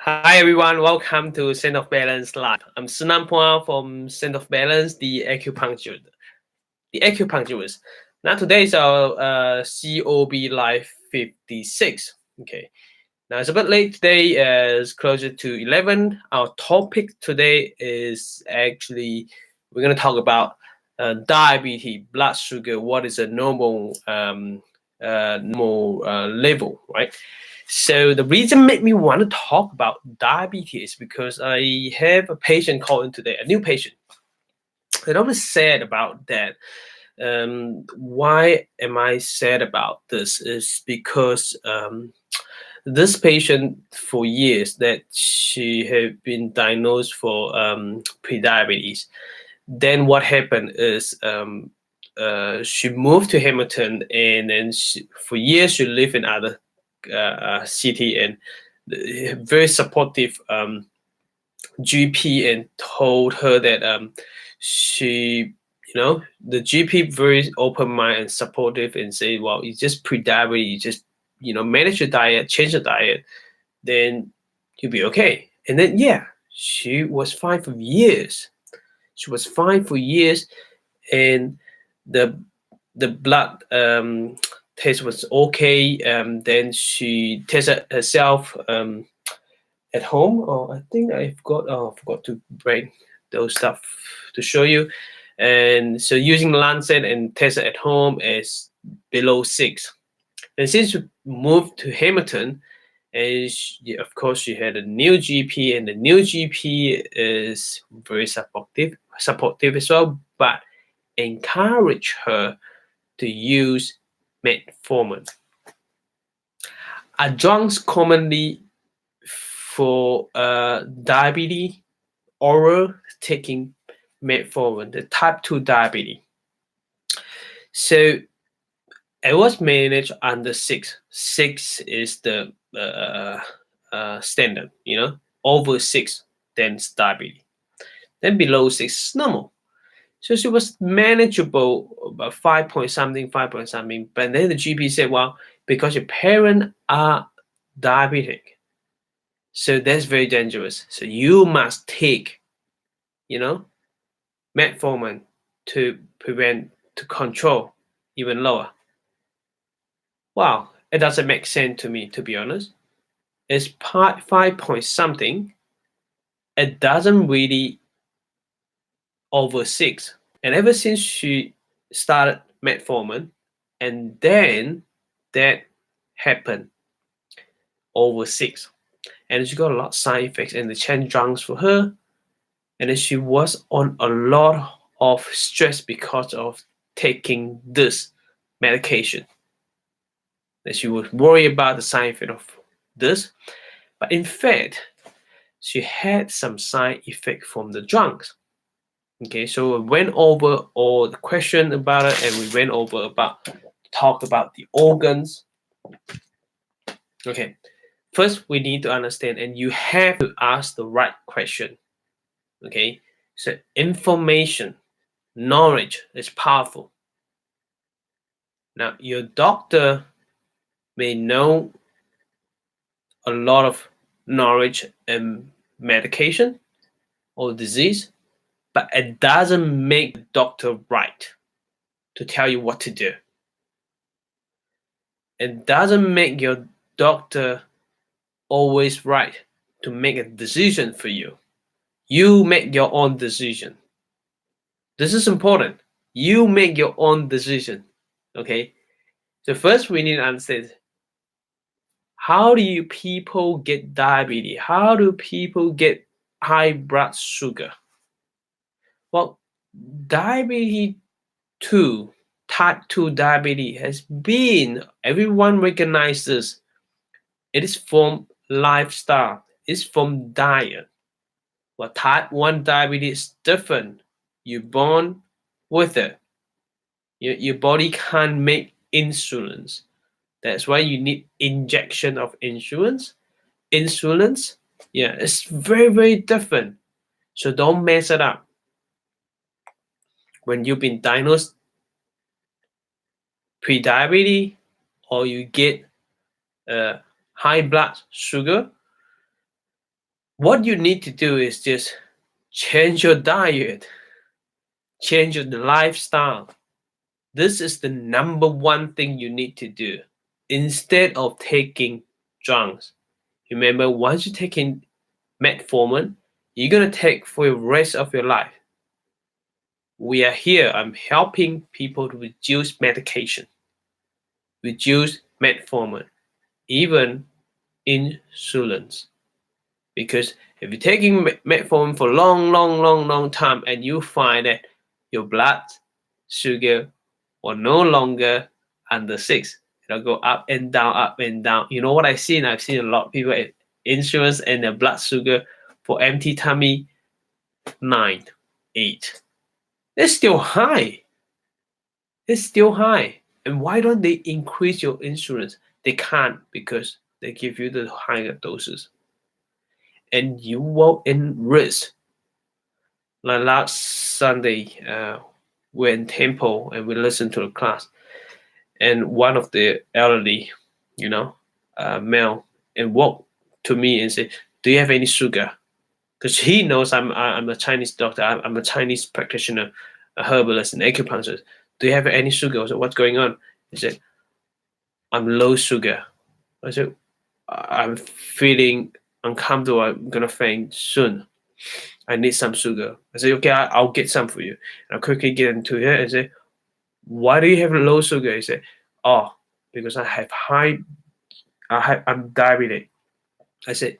Hi everyone, welcome to Scent of Balance Live. I'm Sunam Phua from Scent of Balance, the acupuncturist. Now today is our COB Live 56. Okay. Now it's a bit late today, it's closer to 11. Our topic today is actually we're going to talk about diabetes, blood sugar. What is a normal level, right? So the reason made me want to talk about diabetes is because I have a patient calling today, a new patient. And I was sad about that. Why am I sad about this? Is because this patient for years that she had been diagnosed for pre-diabetes. Then what happened is she moved to Hamilton, and then for years she lived in other city, and very supportive GP, and told her that she, the GP very open mind and supportive, and say, well, it's just pre-diabetes, you just manage your diet, change the diet, then you'll be okay. And then yeah, she was fine for years. She was fine for years, and the blood test was okay. Then she tested herself at home. Oh, I think I forgot to bring those stuff to show you. And so using Lancet and tested at home is below 6. And since we moved to Hamilton, and of course she had a new GP, and the new GP is very supportive as well, but encourage her to use metformin. Adjuncts commonly for diabetes, oral taking metformin, the type 2 diabetes. So it was managed under 6. 6 is the standard, over 6, then it's diabetes. Then below 6 is normal. So she was manageable, about 5 point something, 5 point something. But then the GP said, well, because your parents are diabetic, so that's very dangerous. So you must take, metformin to control even lower. Wow, it doesn't make sense to me, to be honest. It's 5 point something. It doesn't really over 6. And ever since she started metformin, and then that happened over 6. And she got a lot of side effects, and they changed drugs for her. And then she was on a lot of stress because of taking this medication. And she was worried about the side effect of this. But in fact, she had some side effect from the drugs. Okay, so we went over all the question about it, and we went over talk about the organs. Okay, first we need to understand, and you have to ask the right question. Okay, so information, knowledge is powerful. Now, your doctor may know a lot of knowledge and medication or disease, but it doesn't make the doctor right to tell you what to do. It doesn't make your doctor always right to make a decision for you. You make your own decision. This is important. You make your own decision. Okay? So first we need to understand, how do people get diabetes? How do people get high blood sugar? Well, diabetes 2, type 2 diabetes has been, everyone recognizes, it is from lifestyle, it's from diet. Well, type 1 diabetes is different. You're born with it. Your body can't make insulin. That's why you need injection of insulin. Yeah, it's very, very different. So don't mess it up. When you've been diagnosed pre-diabetes, or you get high blood sugar, What you need to do is just change your diet, change your lifestyle. This is the number one thing you need to do. Instead of taking drugs, remember, once you're taking metformin, you're going to take for the rest of your life. We are here. I'm helping people to reduce medication, reduce metformin, even insulins. Because if you're taking metformin for long time and you find that your blood sugar will no longer under 6, it'll go up and down, up and down. You know what I've seen? I've seen a lot of people at insurance and their blood sugar for empty tummy 9, 8. It's still high. It's still high. And why don't they increase your insurance? They can't because they give you the higher doses. And you will in risk. Like last Sunday, we're in temple and we listened to the class. And one of the elderly, male, and walked to me and said, "Do you have any sugar?" Because he knows I'm a Chinese doctor. I'm a Chinese practitioner, a herbalist, and acupuncturist. "Do you have any sugar?" I said, "What's going on?" He said, "I'm low sugar." I said, "I'm feeling uncomfortable. I'm gonna faint soon. I need some sugar." I said, "Okay, I'll get some for you." And I quickly get into here and say, "Why do you have low sugar?" He said, "Oh, because I'm diabetic." I said,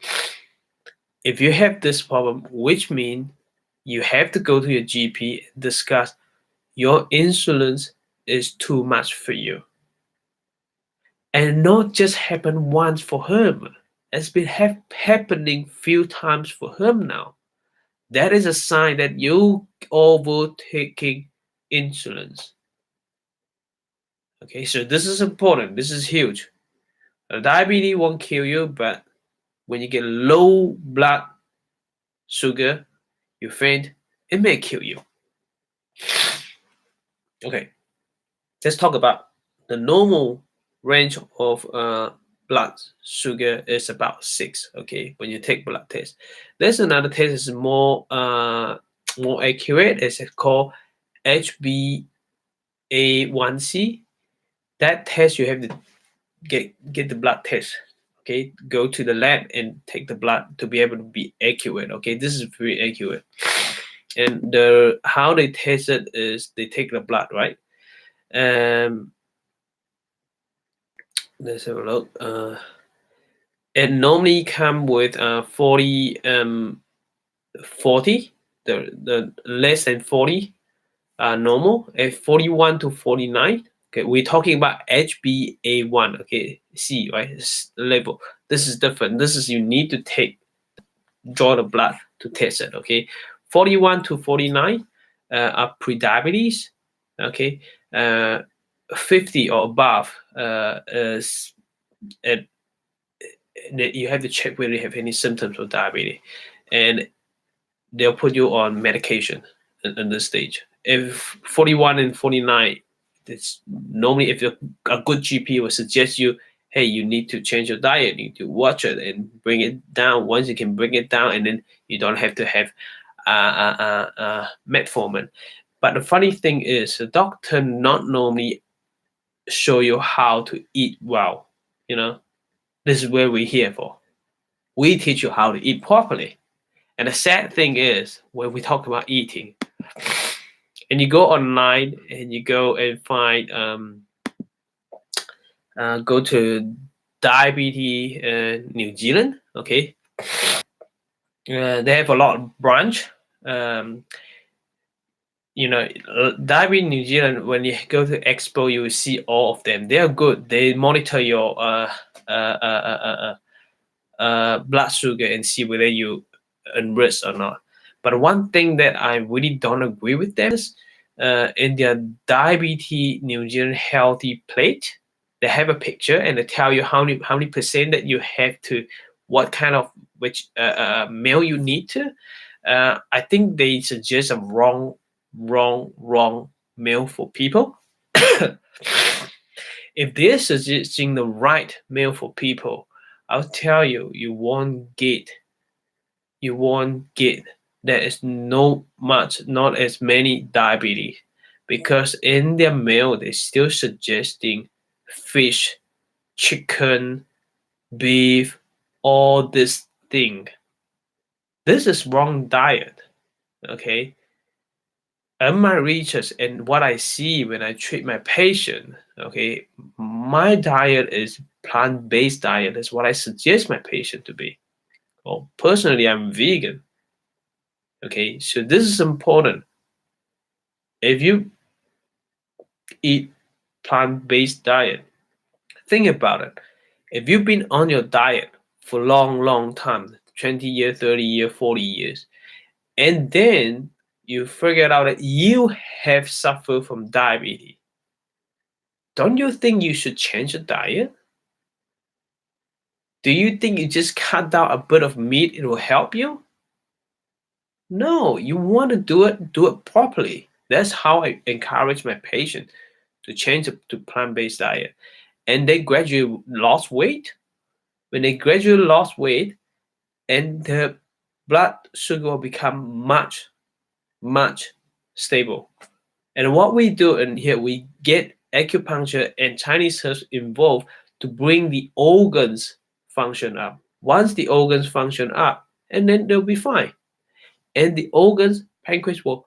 "If you have this problem, which means you have to go to your GP and discuss your insulin is too much for you." And not just happen once for him. It's been happening few times for him now. That is a sign that you overtaking insulin. Okay, so this is important. This is huge. Diabetes won't kill you, but when you get low blood sugar, you faint, it may kill you. Okay, let's talk about the normal range of blood sugar is about 6. Okay, when you take blood test, there's another test is more accurate. It's called HbA1c. That test you have to get the blood test. Okay, go to the lab and take the blood to be able to be accurate. Okay, this is very accurate. And the how they test it is they take the blood, right? Let's have a look. It normally come with 40, the less than 40 normal, at 41 to 49. Okay, we're talking about HbA1. Okay, C, right? It's level. This is different. This is you need to draw the blood to test it. Okay, 41 to 49 are pre-diabetes. Okay, 50 or above is you have to check whether you have any symptoms of diabetes, and they'll put you on medication in this stage. If 41 and 49, it's normally if you're a good GP will suggest you, hey, you need to change your diet, you need to watch it and bring it down. Once you can bring it down, and then you don't have to have metformin. But the funny thing is, the doctor not normally show you how to eat well. This is where we're here for. We teach you how to eat properly. And the sad thing is, when we talk about eating, and you go online and you go and find, go to Diabetes New Zealand, okay? They have a lot of branch. Diabetes New Zealand, when you go to Expo, you will see all of them. They are good. They monitor your blood sugar and see whether you enrich or not. But one thing that I really don't agree with them is in their Diabetes New Zealand healthy plate, they have a picture and they tell you how many percent that you have to, what kind of meal you need to. I think they suggest a wrong meal for people. If they're suggesting the right meal for people, I'll tell you, you won't get you won't get. There is not as many diabetes, because in their meal they're still suggesting fish, chicken, beef, all this thing. This is wrong diet. Okay. In my research and what I see when I treat my patient, okay, my diet is plant-based diet. Is what I suggest my patient to be. Well, personally, I'm vegan. Okay, so this is important. If you eat plant-based diet, think about it. If you've been on your diet for long time, 20 years, 30 years, 40 years, and then you figure out that you have suffered from diabetes, don't you think you should change your diet? Do you think you just cut down a bit of meat, it will help you? No, you want to do it properly. That's how I encourage my patient to change to plant-based diet. And they gradually lost weight. When they gradually lost weight, and the blood sugar will become much stable. And what we do in here, we get acupuncture and Chinese herbs involved to bring the organs function up. Once the organs function up, and then they'll be fine. And the organs, pancreas will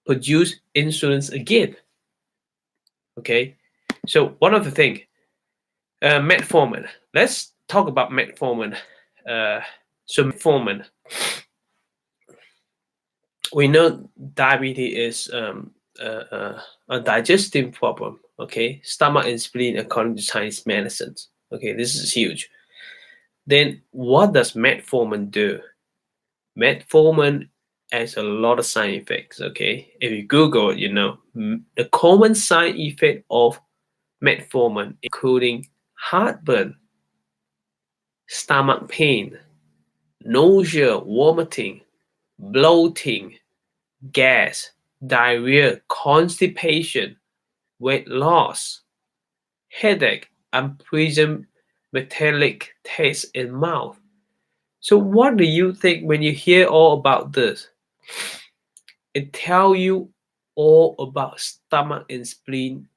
produce insulin again. Okay, so one of the things, metformin. Let's talk about metformin. So metformin, we know diabetes is a digestive problem. Okay, stomach and spleen according to Chinese medicines. Okay, this is huge. Then what does metformin do? Metformin has a lot of side effects. Okay, if you Google it, you know the common side effect of metformin, including heartburn, stomach pain, nausea, vomiting, bloating, gas, diarrhea, constipation, weight loss, headache, unpleasant metallic taste in mouth. So what do you think when you hear all about this? It tells you all about stomach and spleen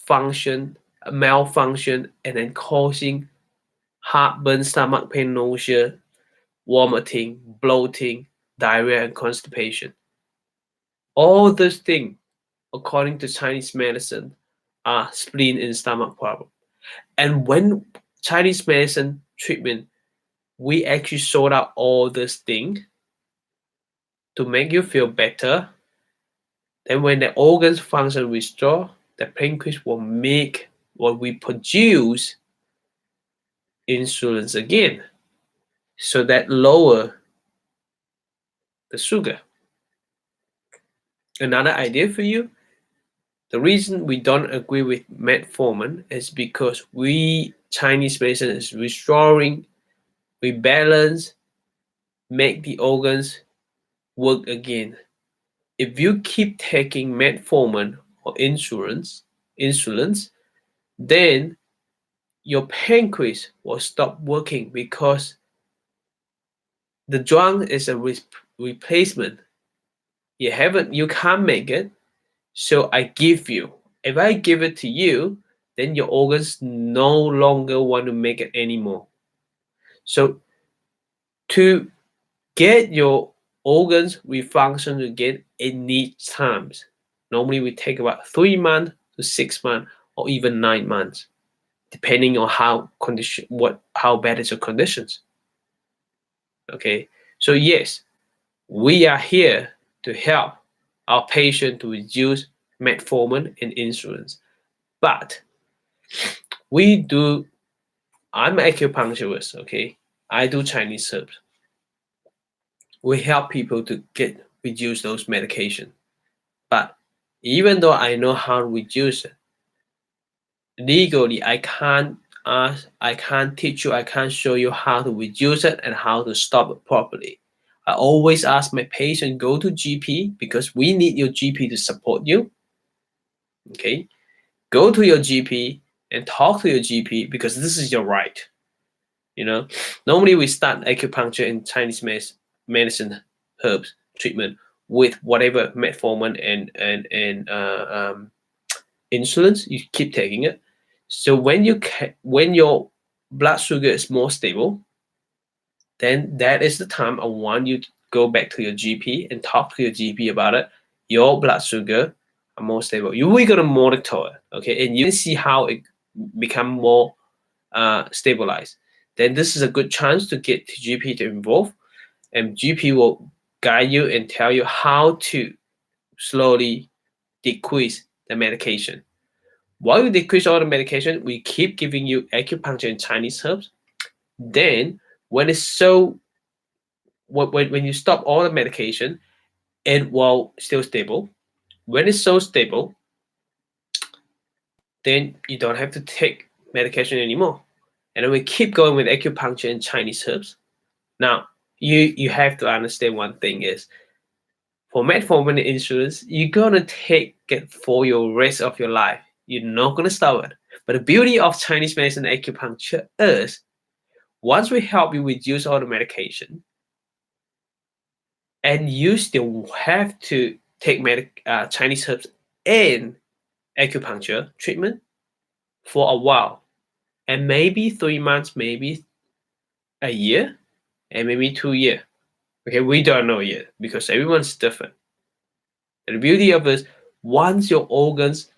function, malfunction, and then causing heartburn, stomach pain, nausea, vomiting, bloating, diarrhea, and constipation. All these things, according to Chinese medicine, are spleen and stomach problem. And when Chinese medicine treatment, we actually sort out all these things to make you feel better. Then when the organs function restore, the pancreas will make what we produce insulin again. So that lower the sugar. Another idea for you, the reason we don't agree with metformin is because we Chinese medicine is restoring, rebalance, make the organs work again. If you keep taking metformin or insulins, then your pancreas will stop working because the drug is a replacement. You can't make it, so I give you. If I give it to you, then your organs no longer want to make it anymore. So to get your organs refunction again, it needs time. Normally we take about 3 months to 6 months or even 9 months, depending on how bad is your conditions. Okay, so yes, we are here to help our patient to reduce metformin and insulin. But I'm an acupuncturist, okay? I do Chinese herbs. We help people to reduce those medications. But even though I know how to reduce it, legally I can't teach you, I can't show you how to reduce it and how to stop it properly. I always ask my patient, go to GP because we need your GP to support you. Okay, go to your GP and talk to your GP because this is your right. Normally we start acupuncture in Chinese medicine herbs treatment with whatever metformin and insulin. You keep taking it. So when your blood sugar is more stable, then that is the time I want you to go back to your GP and talk to your GP about it. Your blood sugar are more stable. We're gonna monitor it, okay, and you can see how it become more stabilized. Then this is a good chance to get to GP to involve, and GP will guide you and tell you how to slowly decrease the medication. While you decrease all the medication, we keep giving you acupuncture and Chinese herbs. Then when it's so when you stop all the medication and while still stable, when it's so stable, then you don't have to take medication anymore. And then we keep going with acupuncture and Chinese herbs. Now, you have to understand one thing is, for metformin insurance, you're gonna take it for your rest of your life. You're not gonna stop it. But the beauty of Chinese medicine acupuncture is, once we help you reduce all the medication, and you still have to take Chinese herbs and acupuncture treatment for a while, and maybe 3 months, maybe a year, and maybe 2 years. Okay, we don't know yet because everyone's different. And the beauty of it is, once your organs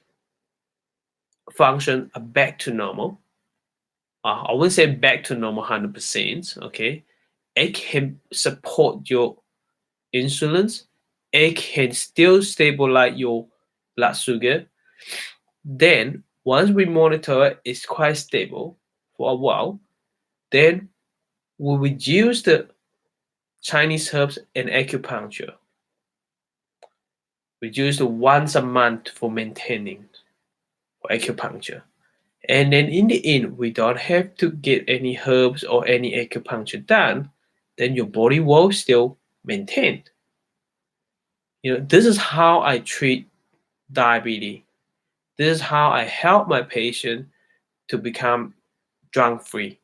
function are back to normal, I wouldn't say back to normal 100%, okay, it can support your insulin, it can still stabilize your blood sugar. Then once we monitor it, it's quite stable for a while, then we reduce the Chinese herbs and acupuncture. Reduce the once a month for maintaining for acupuncture. And then in the end, we don't have to get any herbs or any acupuncture done, then your body will still maintain. This is how I treat diabetes. This is how I help my patient to become drug-free.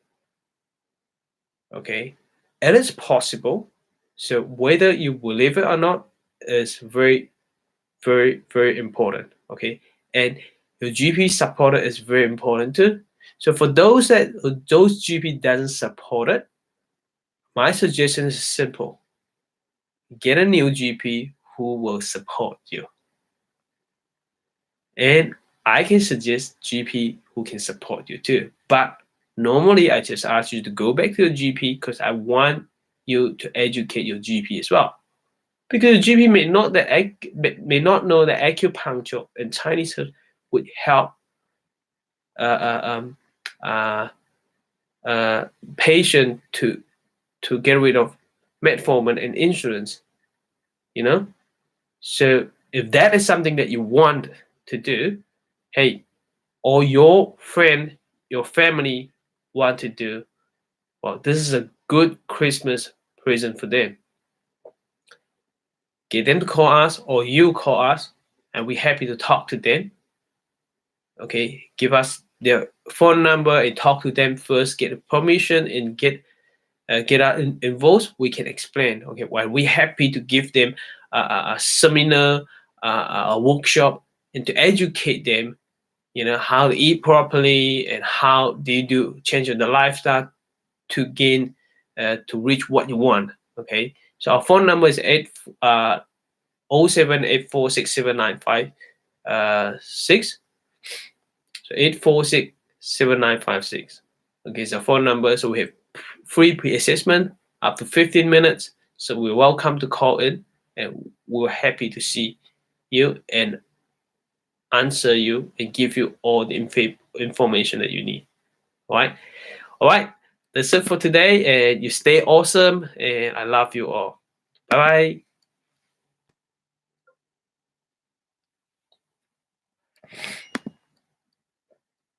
Okay, it is possible. So whether you believe it or not is very, very, very important. Okay, and your GP supporter is very important too. So for those GP doesn't support it, my suggestion is simple: get a new GP who will support you. And I can suggest GP who can support you too. But normally I just ask you to go back to your GP because I want you to educate your GP as well. Because the GP may not know that acupuncture and Chinese herbs would help patient to get rid of metformin and insurance. So if that is something that you want to do, hey, or your friend, your family want to do, well, this is a good Christmas present for them. Get them to call us, or you call us, and we're happy to talk to them. Okay, give us their phone number and talk to them first, get permission and get our involved. We can explain. Okay, well, we're happy to give them a seminar, a workshop, and to educate them, how to eat properly and how they do change in the lifestyle to gain, to reach what you want. Okay, so our phone number is 07846795 6. So 8467956. Okay, so phone number. So we have free pre-assessment up to 15 minutes. So we're welcome to call in, and we're happy to see you and answer you and give you all the information that you need. All right. That's it for today, and you stay awesome, and I love you all. Bye bye.